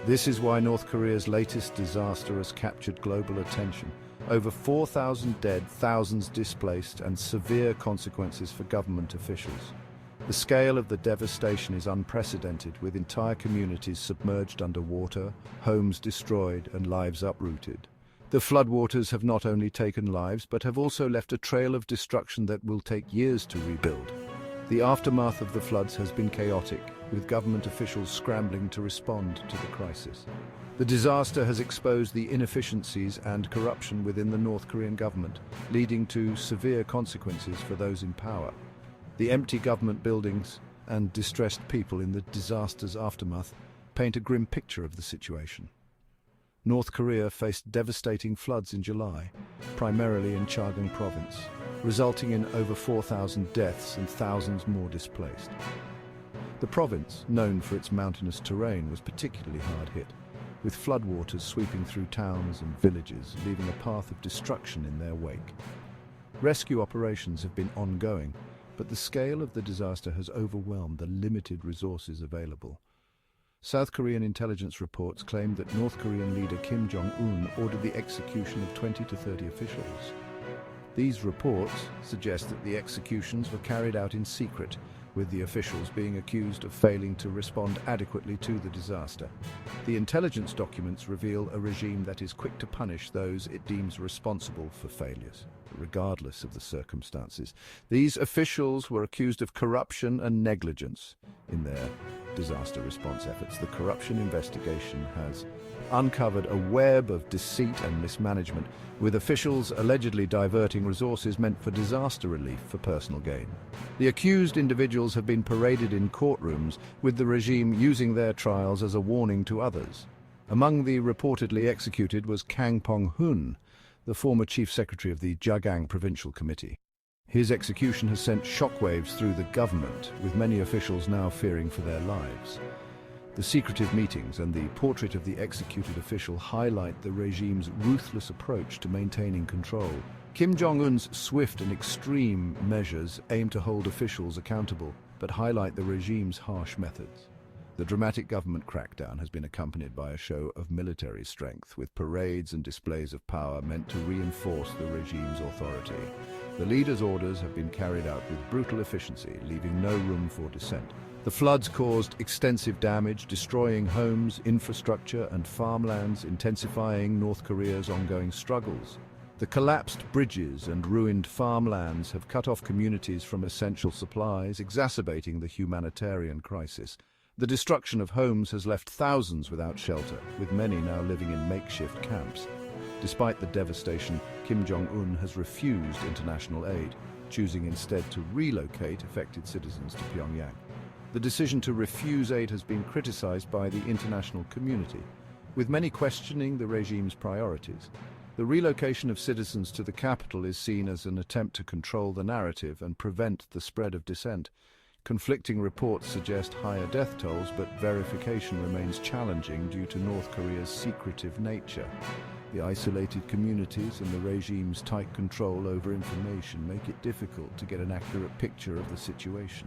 This is why North Korea's latest disaster has captured global attention. Over 4,000 dead, thousands displaced, and severe consequences for government officials. The scale of the devastation is unprecedented, with entire communities submerged under water, homes destroyed, and lives uprooted. The floodwaters have not only taken lives, but have also left a trail of destruction that will take years to rebuild. The aftermath of the floods has been chaotic, with government officials scrambling to respond to the crisis. The disaster has exposed the inefficiencies and corruption within the North Korean government, leading to severe consequences for those in power. The empty government buildings and distressed people in the disaster's aftermath paint a grim picture of the situation. North Korea faced devastating floods in July, primarily in Chagang province, resulting in over 4,000 deaths and thousands more displaced. The province, known for its mountainous terrain, was particularly hard hit, with floodwaters sweeping through towns and villages, leaving a path of destruction in their wake. Rescue operations have been ongoing, but the scale of the disaster has overwhelmed the limited resources available. South Korean intelligence reports claim that North Korean leader Kim Jong-un ordered the execution of 20 to 30 officials. These reports suggest that the executions were carried out in secret, with the officials being accused of failing to respond adequately to the disaster. The intelligence documents reveal a regime that is quick to punish those it deems responsible for failures, regardless of the circumstances. These officials were accused of corruption and negligence in their disaster response efforts. The corruption investigation has uncovered a web of deceit and mismanagement, with officials allegedly diverting resources meant for disaster relief for personal gain. The accused individuals have been paraded in courtrooms, with the regime using their trials as a warning to others. Among the reportedly executed was Kang Pong-hun, the former chief secretary of the Chagang Provincial Committee. His execution has sent shockwaves through the government, with many officials now fearing for their lives. The secretive meetings and the portrait of the executed official highlight the regime's ruthless approach to maintaining control. Kim Jong-un's swift and extreme measures aim to hold officials accountable, but highlight the regime's harsh methods. The dramatic government crackdown has been accompanied by a show of military strength, with parades and displays of power meant to reinforce the regime's authority. The leader's orders have been carried out with brutal efficiency, leaving no room for dissent. The floods caused extensive damage, destroying homes, infrastructure, and farmlands, intensifying North Korea's ongoing struggles. The collapsed bridges and ruined farmlands have cut off communities from essential supplies, exacerbating the humanitarian crisis. The destruction of homes has left thousands without shelter, with many now living in makeshift camps. Despite the devastation, Kim Jong-un has refused international aid, choosing instead to relocate affected citizens to Pyongyang. The decision to refuse aid has been criticized by the international community, with many questioning the regime's priorities. The relocation of citizens to the capital is seen as an attempt to control the narrative and prevent the spread of dissent. Conflicting reports suggest higher death tolls, but verification remains challenging due to North Korea's secretive nature. The isolated communities and the regime's tight control over information make it difficult to get an accurate picture of the situation.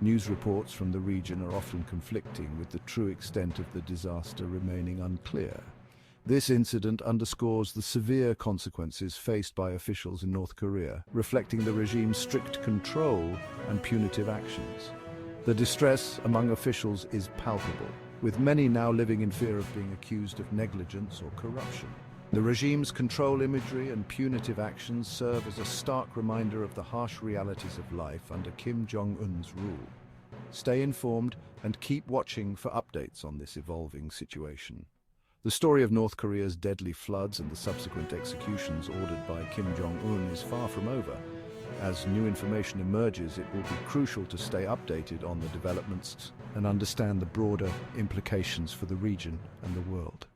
News reports from the region are often conflicting, with the true extent of the disaster remaining unclear. This incident underscores the severe consequences faced by officials in North Korea, reflecting the regime's strict control and punitive actions. The distress among officials is palpable, with many now living in fear of being accused of negligence or corruption. The regime's control imagery and punitive actions serve as a stark reminder of the harsh realities of life under Kim Jong-un's rule. Stay informed and keep watching for updates on this evolving situation. The story of North Korea's deadly floods and the subsequent executions ordered by Kim Jong-un is far from over. As new information emerges, it will be crucial to stay updated on the developments and understand the broader implications for the region and the world.